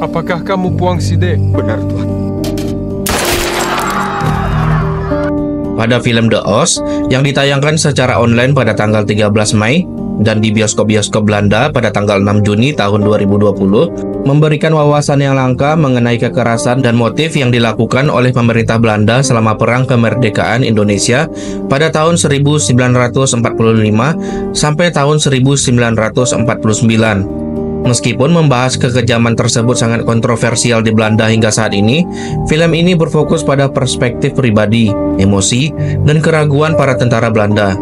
Apakah kamu Puang Side? Benar, Tuan. Pada film The Oz yang ditayangkan secara online pada tanggal 13 Mei dan di bioskop-bioskop Belanda pada tanggal 6 Juni tahun 2020 memberikan wawasan yang langka mengenai kekerasan dan motif yang dilakukan oleh pemerintah Belanda selama Perang Kemerdekaan Indonesia pada tahun 1945 sampai tahun 1949. Meskipun membahas kekejaman tersebut sangat kontroversial di Belanda hingga saat ini, film ini berfokus pada perspektif pribadi, emosi, dan keraguan para tentara Belanda.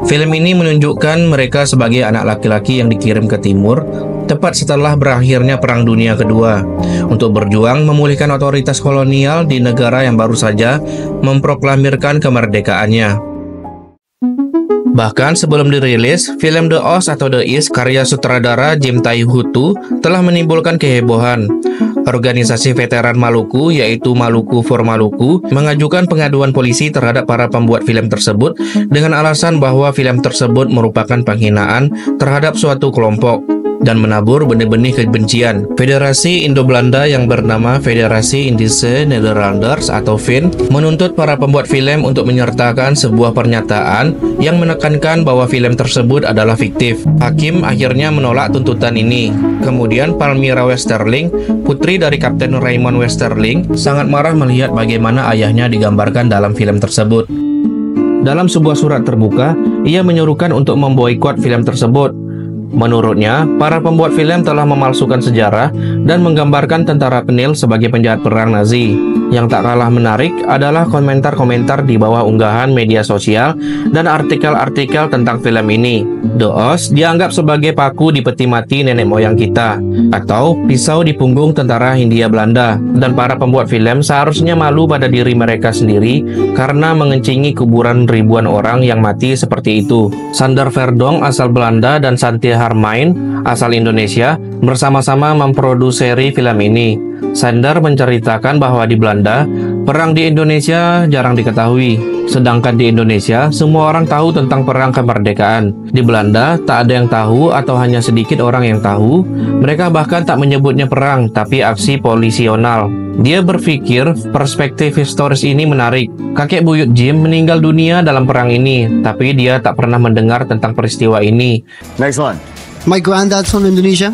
Film ini menunjukkan mereka sebagai anak laki-laki yang dikirim ke timur tepat setelah berakhirnya Perang Dunia Kedua untuk berjuang memulihkan otoritas kolonial di negara yang baru saja memproklamirkan kemerdekaannya. Bahkan sebelum dirilis, film The Oz atau The East karya sutradara Jim Tai-Hutu telah menimbulkan kehebohan. Organisasi veteran Maluku yaitu Maluku for Maluku mengajukan pengaduan polisi terhadap para pembuat film tersebut dengan alasan bahwa film tersebut merupakan penghinaan terhadap suatu kelompok dan menabur benih-benih kebencian. Federasi Indo-Belanda yang bernama Federasi Indische Nederlanders atau FIN menuntut para pembuat film untuk menyertakan sebuah pernyataan yang menekankan bahwa film tersebut adalah fiktif. Hakim akhirnya menolak tuntutan ini. Kemudian Palmyra Westerling, putri dari Kapten Raymond Westerling, sangat marah melihat bagaimana ayahnya digambarkan dalam film tersebut. Dalam sebuah surat terbuka, ia menyuruhkan untuk memboikot film tersebut. Menurutnya, para pembuat film telah memalsukan sejarah dan menggambarkan tentara penil sebagai penjahat perang Nazi. Yang tak kalah menarik adalah komentar-komentar di bawah unggahan media sosial dan artikel-artikel tentang film ini. The Oz dianggap sebagai paku di peti mati nenek moyang kita, atau pisau di punggung tentara Hindia Belanda, dan para pembuat film seharusnya malu pada diri mereka sendiri karena mengencingi kuburan ribuan orang yang mati seperti itu. Sander Verdonk asal Belanda dan Santi Harmain asal Indonesia bersama-sama memproduseri film ini. Sander menceritakan bahwa di Belanda, perang di Indonesia jarang diketahui. Sedangkan di Indonesia, semua orang tahu tentang perang kemerdekaan. Di Belanda, tak ada yang tahu atau hanya sedikit orang yang tahu. Mereka bahkan tak menyebutnya perang, tapi aksi polisional. Dia berpikir perspektif historis ini menarik. Kakek buyut Jim meninggal dunia dalam perang ini, tapi dia tak pernah mendengar tentang peristiwa ini. Next one. My granddad's from Indonesia.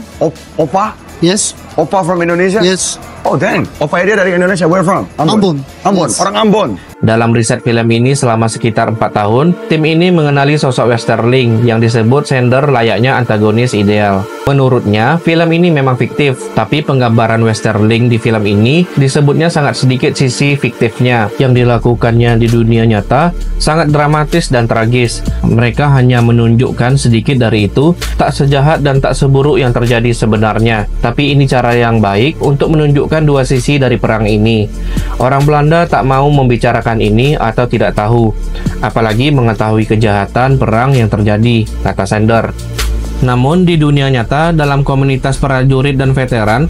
Opa? Yes. Opa from Indonesia? Yes. Oh, dang. Opa dia dari Indonesia. Where from? Ambon. Ambon. Yes. Orang Ambon. Dalam riset film ini selama sekitar 4 tahun, tim ini mengenali sosok Westerling yang disebut Sander layaknya antagonis ideal. Menurutnya, film ini memang fiktif, tapi penggambaran Westerling di film ini disebutnya sangat sedikit sisi fiktifnya. Yang dilakukannya di dunia nyata sangat dramatis dan tragis. Mereka hanya menunjukkan sedikit dari itu, tak sejahat dan tak seburuk yang terjadi sebenarnya. Tapi ini cara yang baik untuk menunjukkan dua sisi dari perang ini. Orang Belanda tak mau membicarakan ini atau tidak tahu, apalagi mengetahui kejahatan perang yang terjadi, kata Sander. Namun di dunia nyata, dalam komunitas prajurit dan veteran,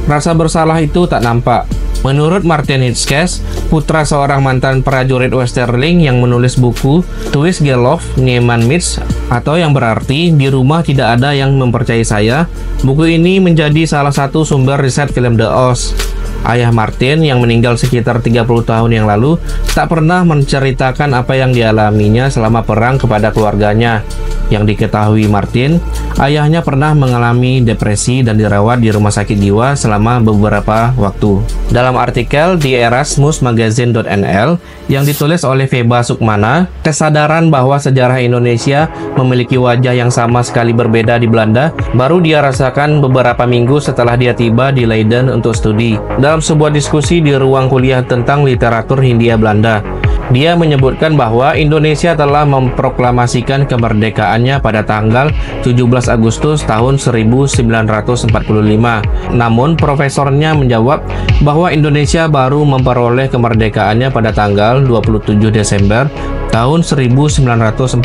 rasa bersalah itu tak nampak. Menurut Martin Hitchcast, putra seorang mantan prajurit Westerling yang menulis buku Twist Gelof Niemann Mitz, atau yang berarti di rumah tidak ada yang mempercayai saya, buku ini menjadi salah satu sumber riset film The Oz. Ayah Martin yang meninggal sekitar 30 tahun yang lalu tak pernah menceritakan apa yang dialaminya selama perang kepada keluarganya. Yang diketahui Martin, ayahnya pernah mengalami depresi dan dirawat di rumah sakit jiwa selama beberapa waktu. Dalam artikel di erasmusmagazine.nl yang ditulis oleh Feba Sukmana, kesadaran bahwa sejarah Indonesia memiliki wajah yang sama sekali berbeda di Belanda baru dia rasakan beberapa minggu setelah dia tiba di Leiden untuk studi. Dalam sebuah diskusi di ruang kuliah tentang literatur Hindia Belanda, dia menyebutkan bahwa Indonesia telah memproklamasikan kemerdekaannya pada tanggal 17 Agustus tahun 1945. Namun profesornya menjawab bahwa Indonesia baru memperoleh kemerdekaannya pada tanggal 27 Desember tahun 1949.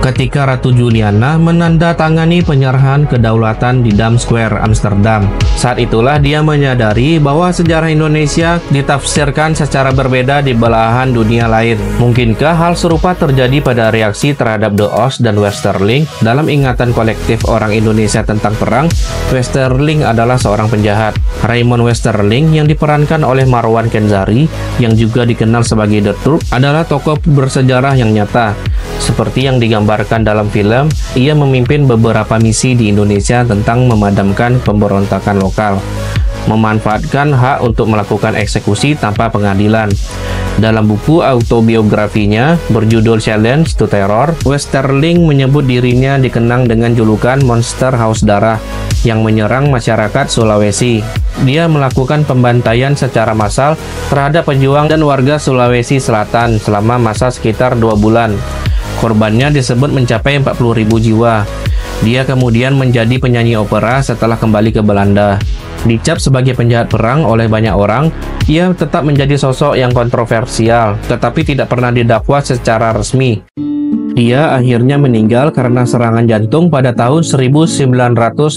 ketika Ratu Juliana menandatangani penyerahan kedaulatan di Dam Square, Amsterdam. Saat itulah dia menyadari bahwa sejarah Indonesia ditafsirkan secara berbeda di belahan dunia lain. Mungkinkah hal serupa terjadi pada reaksi terhadap The Oz dan Westerling? Dalam ingatan kolektif orang Indonesia tentang perang, Westerling adalah seorang penjahat. Raymond Westerling yang diperankan oleh Marwan Kenzari, yang juga dikenal sebagai The Turk, adalah tokoh bersejarah yang nyata. Seperti yang digambarkan dalam film, ia memimpin beberapa misi di Indonesia tentang memadamkan pemberontakan lokal, memanfaatkan hak untuk melakukan eksekusi tanpa pengadilan. Dalam buku autobiografinya berjudul Challenge to Terror, Westerling menyebut dirinya dikenang dengan julukan Monster Haus Darah yang menyerang masyarakat Sulawesi. Dia melakukan pembantaian secara massal terhadap pejuang dan warga Sulawesi Selatan selama masa sekitar 2 bulan. Korbannya disebut mencapai 40.000 jiwa. Dia kemudian menjadi penyanyi opera setelah kembali ke Belanda. Dicap sebagai penjahat perang oleh banyak orang, ia tetap menjadi sosok yang kontroversial, tetapi tidak pernah didakwa secara resmi. Dia akhirnya meninggal karena serangan jantung pada tahun 1987.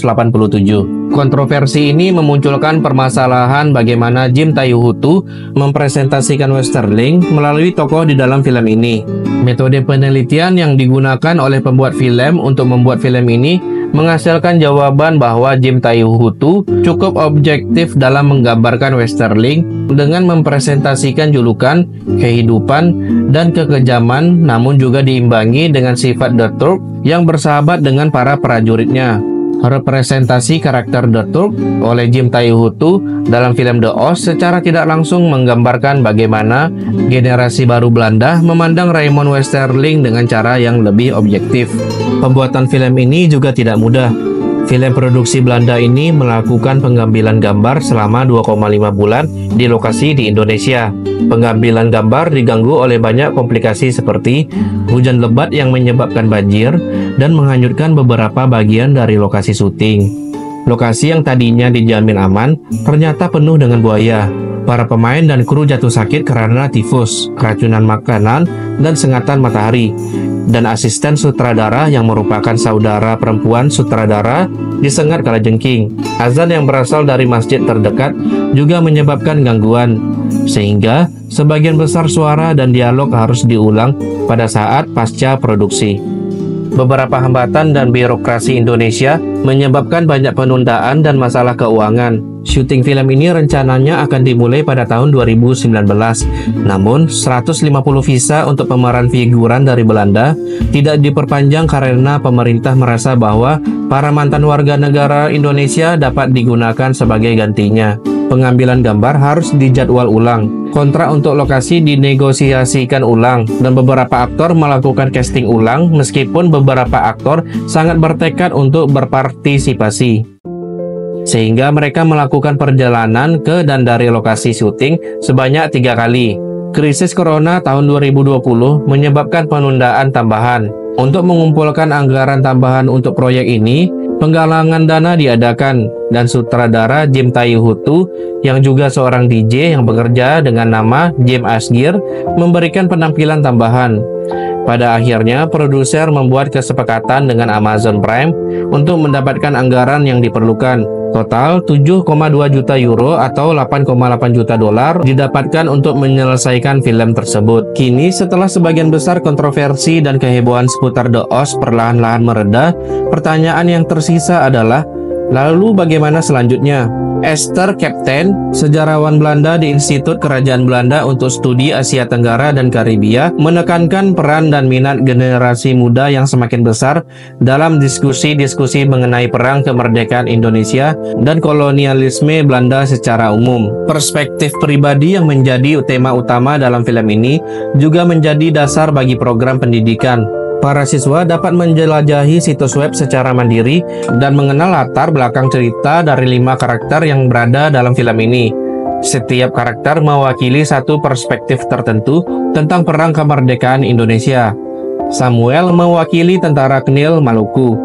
Kontroversi ini memunculkan permasalahan bagaimana Jim Tayu Hutu mempresentasikan Westerling melalui tokoh di dalam film ini. Metode penelitian yang digunakan oleh pembuat film untuk membuat film ini menghasilkan jawaban bahwa Jim Tayu Hutu cukup objektif dalam menggambarkan Westerling dengan mempresentasikan julukan, kehidupan, dan kekejaman, namun juga diimbangi dengan sifat The Turk yang bersahabat dengan para prajuritnya. Representasi karakter The Turk oleh Jim Tayu Hutu dalam film The Oz secara tidak langsung menggambarkan bagaimana generasi baru Belanda memandang Raymond Westerling dengan cara yang lebih objektif. Pembuatan film ini juga tidak mudah. Film produksi Belanda ini melakukan pengambilan gambar selama 2,5 bulan di lokasi di Indonesia. Pengambilan gambar diganggu oleh banyak komplikasi seperti hujan lebat yang menyebabkan banjir dan menghanyutkan beberapa bagian dari lokasi syuting. Lokasi yang tadinya dijamin aman ternyata penuh dengan buaya. Para pemain dan kru jatuh sakit karena tifus, keracunan makanan, dan sengatan matahari. Dan asisten sutradara yang merupakan saudara perempuan sutradara disengat kalajengking. Azan yang berasal dari masjid terdekat juga menyebabkan gangguan, sehingga sebagian besar suara dan dialog harus diulang pada saat pasca produksi. Beberapa hambatan dan birokrasi Indonesia menyebabkan banyak penundaan dan masalah keuangan. Syuting film ini rencananya akan dimulai pada tahun 2019. Namun, 150 visa untuk pemeran figuran dari Belanda tidak diperpanjang karena pemerintah merasa bahwa para mantan warga negara Indonesia dapat digunakan sebagai gantinya. Pengambilan gambar harus dijadwal ulang. Kontrak untuk lokasi dinegosiasikan ulang, dan beberapa aktor melakukan casting ulang meskipun beberapa aktor sangat bertekad untuk berpartisipasi. Sehingga mereka melakukan perjalanan ke dan dari lokasi syuting sebanyak 3 kali. Krisis Corona tahun 2020 menyebabkan penundaan tambahan. Untuk mengumpulkan anggaran tambahan untuk proyek ini, penggalangan dana diadakan, dan sutradara Jim Tayu Hutu yang juga seorang DJ yang bekerja dengan nama Jim Asgir memberikan penampilan tambahan. Pada akhirnya, produser membuat kesepakatan dengan Amazon Prime untuk mendapatkan anggaran yang diperlukan. Total 7,2 juta euro atau 8,8 juta dolar didapatkan untuk menyelesaikan film tersebut. Kini, setelah sebagian besar kontroversi dan kehebohan seputar The Oz perlahan-lahan mereda, pertanyaan yang tersisa adalah, lalu bagaimana selanjutnya? Esther Kapteyn, sejarawan Belanda di Institut Kerajaan Belanda untuk Studi Asia Tenggara dan Karibia, menekankan peran dan minat generasi muda yang semakin besar dalam diskusi-diskusi mengenai perang kemerdekaan Indonesia dan kolonialisme Belanda secara umum. Perspektif pribadi yang menjadi tema utama dalam film ini juga menjadi dasar bagi program pendidikan. Para siswa dapat menjelajahi situs web secara mandiri dan mengenal latar belakang cerita dari 5 karakter yang berada dalam film ini. Setiap karakter mewakili satu perspektif tertentu tentang perang kemerdekaan Indonesia. Samuel mewakili tentara Knil Maluku.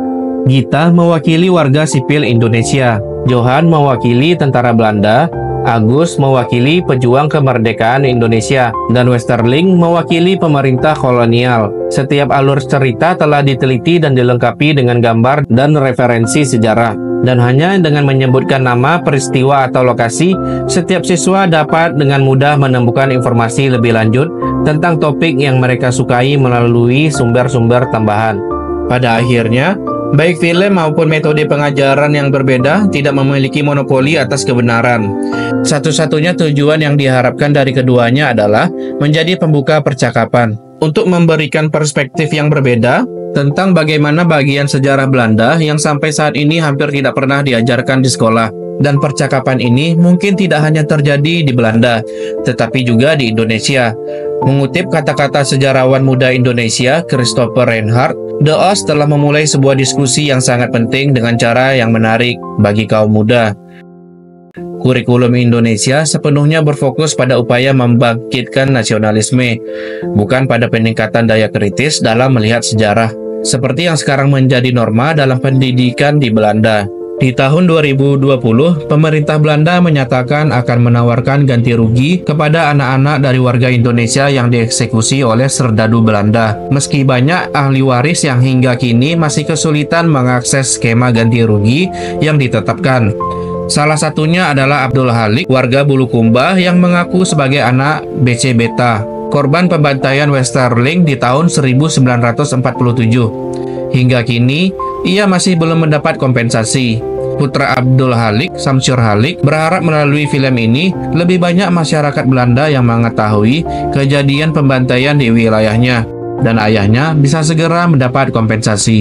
Gita mewakili warga sipil Indonesia. Johan mewakili tentara Belanda. Agus mewakili pejuang kemerdekaan Indonesia, dan Westerling mewakili pemerintah kolonial. Setiap alur cerita telah diteliti dan dilengkapi dengan gambar dan referensi sejarah. Dan hanya dengan menyebutkan nama, peristiwa, atau lokasi, setiap siswa dapat dengan mudah menemukan informasi lebih lanjut tentang topik yang mereka sukai melalui sumber-sumber tambahan. Pada akhirnya, baik film maupun metode pengajaran yang berbeda tidak memiliki monopoli atas kebenaran. Satu-satunya tujuan yang diharapkan dari keduanya adalah menjadi pembuka percakapan untuk memberikan perspektif yang berbeda tentang bagaimana bagian sejarah Belanda yang sampai saat ini hampir tidak pernah diajarkan di sekolah. Dan percakapan ini mungkin tidak hanya terjadi di Belanda, tetapi juga di Indonesia. Mengutip kata-kata sejarawan muda Indonesia, Christopher Reinhardt, The Oz telah memulai sebuah diskusi yang sangat penting dengan cara yang menarik bagi kaum muda. Kurikulum Indonesia sepenuhnya berfokus pada upaya membangkitkan nasionalisme, bukan pada peningkatan daya kritis dalam melihat sejarah, seperti yang sekarang menjadi norma dalam pendidikan di Belanda. Di tahun 2020, pemerintah Belanda menyatakan akan menawarkan ganti rugi kepada anak-anak dari warga Indonesia yang dieksekusi oleh serdadu Belanda. Meski banyak ahli waris yang hingga kini masih kesulitan mengakses skema ganti rugi yang ditetapkan. Salah satunya adalah Abdul Halik, warga Bulukumba yang mengaku sebagai anak BC Beta, korban pembantaian Westerling di tahun 1947. Hingga kini, ia masih belum mendapat kompensasi. Putra Abdul Halik, Samsyur Halik, berharap melalui film ini lebih banyak masyarakat Belanda yang mengetahui kejadian pembantaian di wilayahnya, dan ayahnya bisa segera mendapat kompensasi.